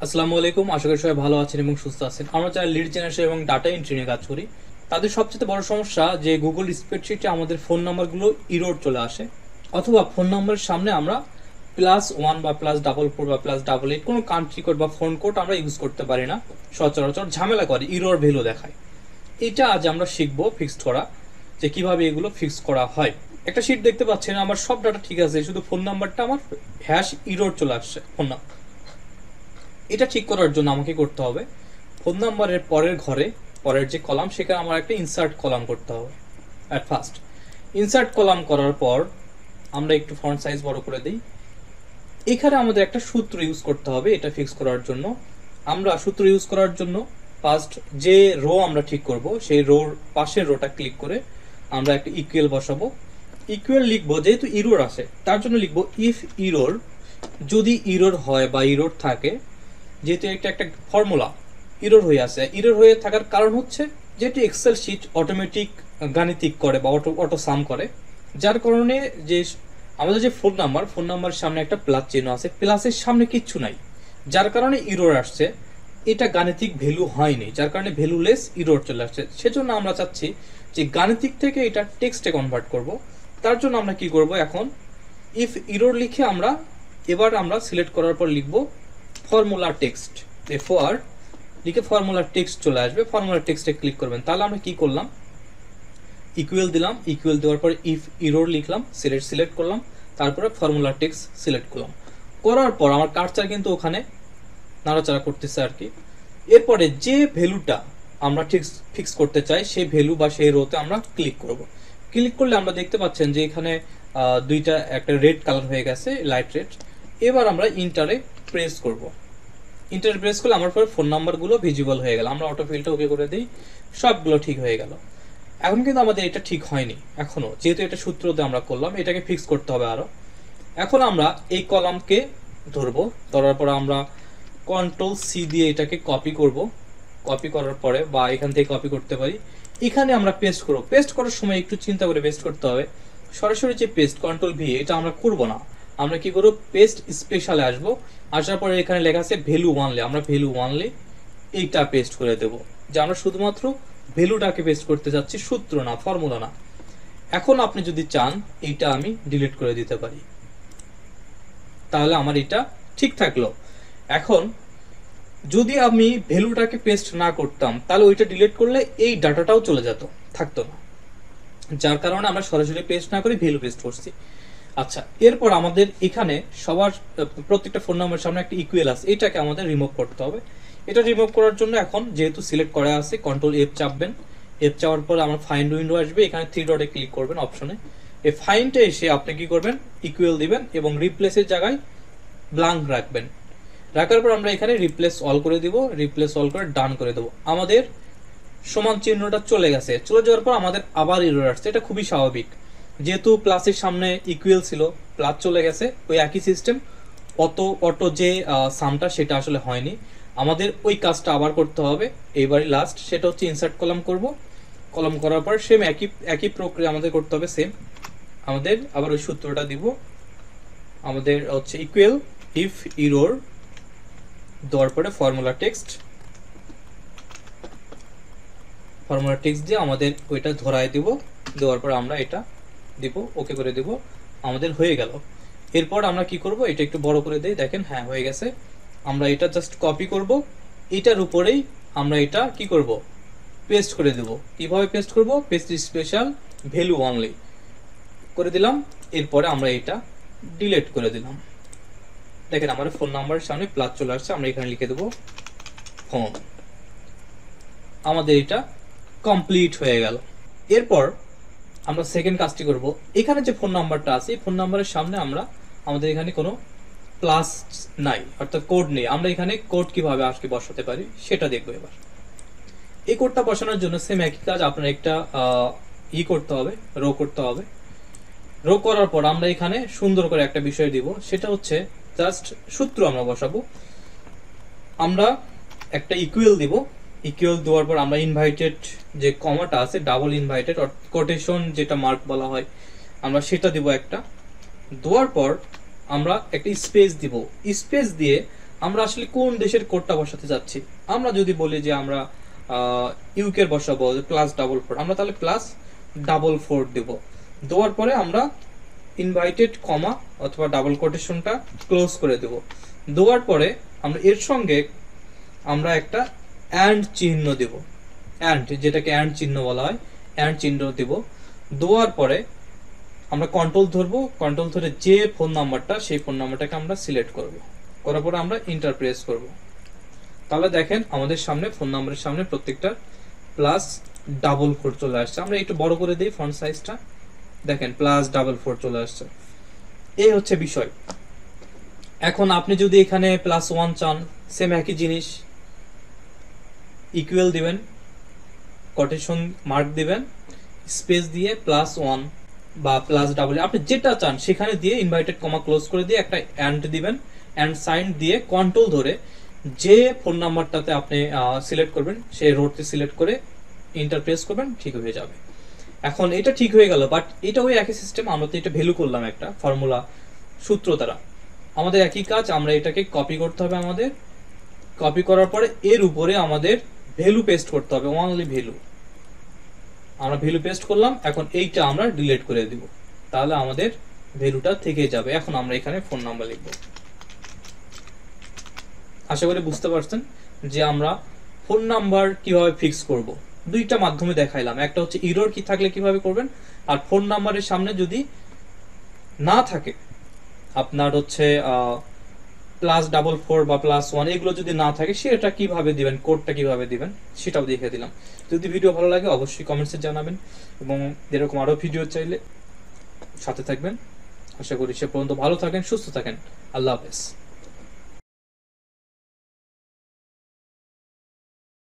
আসসালামু আলাইকুম, আশা করি সবাই ভালো আছেন এবং সুস্থ আছেন। আমরা যারা লিড জেনারেশন এবং ডাটা এন্ট্রি নিয়ে কাজ করি তাদের সবচেয়ে বড় সমস্যা যে গুগল স্প্রেডশিটে আমাদের ফোন নাম্বারগুলো ইরোর চলে আসে, অথবা ফোন নাম্বারের সামনে আমরা +1 বা +44 বা +88 কোনো কান্ট্রি কোড বা ফোন কোড আমরা ইউজ করতে পারি না। সচরাচর ঝামেলা করে, ইরোর ভ্যালু দেখায়। এটা আজ আমরা শিখবো ফিক্সড করা, যে কিভাবে এগুলো ফিক্স করা হয়। একটা শিট দেখতে পাচ্ছেন, আমার সব ডাটা ঠিক আছে, শুধু ফোন নাম্বারটা আমার হ্যাশ ইরোর চলে আসছে ফোন নাম্বার। এটা ঠিক করার জন্য আমাকে করতে হবে ফোন নাম্বারের পরের ঘরে, পরের যে কলাম, সেখানে আমার একটা ইনসার্ট কলাম করতে হবে। অ্যাট ফার্স্ট ইনসার্ট কলাম করার পর আমরা একটু ফন্ট সাইজ বড় করে দিই। এখানে আমাদের একটা সূত্র ইউজ করতে হবে এটা ফিক্স করার জন্য। আমরা সূত্র ইউজ করার জন্য ফার্স্ট যে রো আমরা ঠিক করব, সেই রোর পাশের রোটা ক্লিক করে আমরা একটা ইকুয়াল বসাবো। ইকুয়াল লিখবো, যেহেতু ইরোর আসে তার জন্য লিখবো ইফ ইরোর। যদি ইরোর হয় বা ইরোর থাকে, যেহেতু এটা একটা ফর্মুলা, ইরর হয়ে আছে। ইরর হয়ে থাকার কারণ হচ্ছে যেহেতু এক্সেল শিট অটোমেটিক গাণিতিক করে বা অটো সাম করে, যার কারণে যে আমাদের যে ফোন নাম্বার সামনে একটা প্লাস চিহ্ন আছে, প্লাসের সামনে কিচ্ছু নাই, যার কারণে ইরর আসছে। এটা গাণিতিক ভ্যালু হয়নি, যার কারণে ভ্যালুলেস ইরর চলে আসছে। সেজন্য আমরা চাচ্ছি যে গাণিতিক থেকে এটা টেক্সটে কনভার্ট করব। তার জন্য আমরা কি করব, এখন ইফ ইরর লিখে এবার আমরা সিলেক্ট করার পর লিখব ফর্মুলা টেক্সট। এফওআর লিখে ফর্মুলা টেক্সট চলে আসবে, ফর্মুলা টেক্সটে ক্লিক করবেন। তাহলে আমরা কি করলাম, ইকুয়াল দিলাম, ইকুয়াল দেওয়ার পরে ইফ ইরর লিখলাম, সিলেক্ট করলাম, তারপরে ফর্মুলা টেক্সট সিলেক্ট করলাম। করার পর আমার কার্সার কিন্তু ওখানে নাড়াচাড়া করতেছে আর কি। এরপরে যে ভ্যালুটা আমরা ফিক্স করতে চাই, সেই ভ্যালু বা সেই রোতে আমরা ক্লিক করব। ক্লিক করলে আমরা দেখতে পাচ্ছেন যে এখানে দুইটা একটা রেড কালার হয়ে গেছে, লাইট রেড। এবার আমরা ইন্টারে প্রেস করব। ইন্টার প্রেস করলে আমার পরে ফোন নাম্বারগুলো ভিজিবল হয়ে গেল। আমরা অটোফিলটা ওকে করে দিই, সবগুলো ঠিক হয়ে গেল। এখন কিন্তু আমাদের এটা ঠিক হয়নি এখনো, যেহেতু এটা সূত্র দিয়ে আমরা করলাম, এটাকে ফিক্স করতে হবে আরো। এখন আমরা এই কলামকে ধরবো, ধরার পর আমরা Ctrl+C দিয়ে এটাকে কপি করব। কপি করার পরে বা এখান থেকে কপি করতে পারি, এখানে আমরা পেস্ট করব। পেস্ট করার সময় একটু চিন্তা করে পেস্ট করতে হবে। সরাসরি যে পেস্ট Ctrl+V এটা আমরা করব না, আমরা কি করব, পেস্ট স্পেশালে আসবো। আসার পরে এখানে লেখা আছে ভ্যালু ওয়ানলি, আমরা ভ্যালু ওয়ানলি এইটা পেস্ট করে দেব, যে আমরা শুধুমাত্র ভ্যালুটাকে পেস্ট করতে যাচ্ছি, সূত্র না, ফর্মুলা না। এখন আপনি যদি চান এইটা আমি ডিলিট করে দিতে পারি, তাহলে আমার এটা ঠিক থাকলো। এখন যদি আমি ভ্যালুটাকে পেস্ট না করতাম, তাহলে ওইটা ডিলিট করলে এই ডাটাটাও চলে যেত, থাকতো না। যার কারণে আমরা সরাসরি পেস্ট না করে ভ্যালু পেস্ট করছি। আচ্ছা, এরপর আমাদের এখানে সবার প্রত্যেকটা ফোন নাম্বারের সামনে একটা ইকুয়াল আছে, এটাকে আমাদের রিমুভ করতে হবে। এটা রিমুভ করার জন্য এখন যেহেতু সিলেক্ট করা আছে, Ctrl+F চাপবেন। এফ চাপার পর আমার ফাইন্ড উইন্ডো আসবে, এখানে 3 ডটে ক্লিক করবেন অপশনে। এই ফাইন্ডে এসে আপনি কি করবেন, ইকুয়াল দিবেন এবং রিপ্লেসের জায়গায় ব্ল্যাঙ্ক রাখবেন। রাখার পর আমরা এখানে রিপ্লেস অল করে দিব, রিপ্লেস অল করে ডান করে দেবো। আমাদের সমান চিহ্নটা চলে গেছে। চলে যাওয়ার পর আমাদের আবার এরর আসছে, এটা খুবই স্বাভাবিক, যেহেতু প্লাসের সামনে ইকুয়াল ছিল, প্লাস চলে গেছে। ওই একই সিস্টেম, অটো যে সামটা সেটা আসলে হয়নি, আমাদের ওই কাজটা আবার করতে হবে। এইবারই লাস্ট, সেটা হচ্ছে ইনসার্ট কলাম করব। কলাম করার পর সেম একই প্রক্রিয়া আমাদের করতে হবে, সেম। আমাদের আবার ওই সূত্রটা দিব, আমাদের হচ্ছে ইকুয়াল ইফ ইরর দেওয়ার পরে ফর্মুলা টেক্সট দিয়ে আমাদের ওইটা ধরায় দিব। দেওয়ার পর আমরা এটা দিব, ওকে করে দিব, আমাদের হয়ে গেল। এরপর আমরা কি করব, এটা একটু বড় করে দেই, দেখেন হ্যাঁ হয়ে গেছে। আমরা এটা জাস্ট কপি করব, এটার উপরেই আমরা এটা কি করব, পেস্ট করে দেব। কিভাবে পেস্ট করব, পেস্ট স্পেশাল ভ্যালু অনলি করে দিলাম। এরপরে আমরা এটা ডিলিট করে দিলাম। দেখেন আমার ফোন নাম্বারের সামনে প্লাস চলে আসছে, আমরা এখানে লিখে দেব ফোন। আমাদের এটা কমপ্লিট হয়ে গেল। এরপর আমরা সেকেন্ড কাজটি করব, এখানে যে ফোন নাম্বারটা আছে, এই ফোন নাম্বারের সামনে আমাদের এখানে কোনো প্লাস নাই, অর্থাৎ কোড নেই। আমরা এখানে কোড কিভাবে আজকে বসাতে পারি সেটা দেখবো। এবার এই কোডটা বসানোর জন্য সেম একই কাজ, আপনার একটা করতে হবে, রো করতে হবে। রো করার পর আমরা এখানে সুন্দর করে একটা বিষয় দিব, সেটা হচ্ছে জাস্ট সূত্র আমরা বসাবো। আমরা একটা ইকুয়াল দিব, ইকুয়াল দেওয়ার পর আমরা ইনভাইটেড যে কমাটা আছে, ডাবল ইনভাইটেড কোটেশন যেটা মার্ক বলা হয়, আমরা সেটা দিব একটা। দেওয়ার পর আমরা একটা স্পেস দিব, স্পেস দিয়ে আমরা আসলে কোন দেশের কোডটা বসাতে যাচ্ছি। আমরা যদি বলি যে আমরা ইউকে এর বসাবো +4, আমরা তাহলে +4 দেব। দেওয়ার পরে আমরা ইনভাইটেড কমা অথবা ডাবল কোটেশনটা ক্লোজ করে দেব। দেওয়ার পরে আমরা এর সঙ্গে আমরা একটা অ্যান্ড চিহ্ন দেব, অ্যান্ড, যেটাকে অ্যান্ড চিহ্ন বলা হয়, অ্যান্ড চিহ্ন দেব। দেওয়ার পরে আমরা কন্ট্রোল ধরবো, কন্ট্রোল ধরে যে ফোন নাম্বারটা, সেই ফোন নাম্বারটাকে আমরা সিলেক্ট করব। করার পরে আমরা ইন্টার প্রেস করব। তাহলে দেখেন আমাদের সামনে ফোন নাম্বারের সামনে প্রত্যেকটা +4 চলে আসছে। আমরা একটু বড় করে দিই ফন্ট সাইজটা, দেখেন +4 চলে আসছে। এই হচ্ছে বিষয়। এখন আপনি যদি এখানে +1 চান, সেম একই জিনিস, ইকুয়াল দিবেন, কোটেশন মার্ক দিবেন, স্পেস দিয়ে +1 বা +, আপনি যেটা চান সেখানে দিয়ে ইনভাইটেড কমা ক্লোজ করে দিয়ে একটা অ্যান্ড দিবেন, অ্যান্ড সাইন দিয়ে কন্ট্রোল ধরে যে ফোন নাম্বারটাতে আপনি সিলেক্ট করবেন সেই রোডটি সিলেক্ট করে ইন্টার প্রেস করবেন, ঠিক হয়ে যাবে। এখন এটা ঠিক হয়ে গেল, বাট এটা ওই একই সিস্টেম, আমরা তো এটা ভ্যালু করলাম একটা ফর্মুলা সূত্র দ্বারা। আমাদের একই কাজ, আমরা এটাকে কপি করতে হবে। আমাদের কপি করার পরে এর উপরে আমাদের ভ্যালু পেস্ট করতে হবে, অনলি ভ্যালু। আমরা ভ্যালু পেস্ট করলাম, এখন এইটা আমরা ডিলিট করে দিব, তাহলে আমাদের ভ্যালুটা থেকে যাবে। এখন আমরা এখানে ফোন নাম্বার লিখব। আশা করি বুঝতে পারছেন যে আমরা ফোন নাম্বার কিভাবে ফিক্স করব। দুইটা মাধ্যমে দেখাইলাম, একটা হচ্ছে ইরর কি থাকলে কিভাবে করবেন, আর ফোন নাম্বারের সামনে যদি না থাকে, আপনার হচ্ছে +4 বা +1 এগুলো যদি না থাকে, সেটা কিভাবে দিবেন, কোডটা কিভাবে দিবেন সেটাও দেখিয়ে দিলাম। যদি ভিডিও ভালো লাগে অবশ্যই কমেন্টসে জানাবেন, এবং এরকম আরো ভিডিও চাইলে সাথে থাকবেন। আশা করি সে পর্যন্ত ভালো থাকেন, সুস্থ থাকেন। আল্লাহ হাফেজ।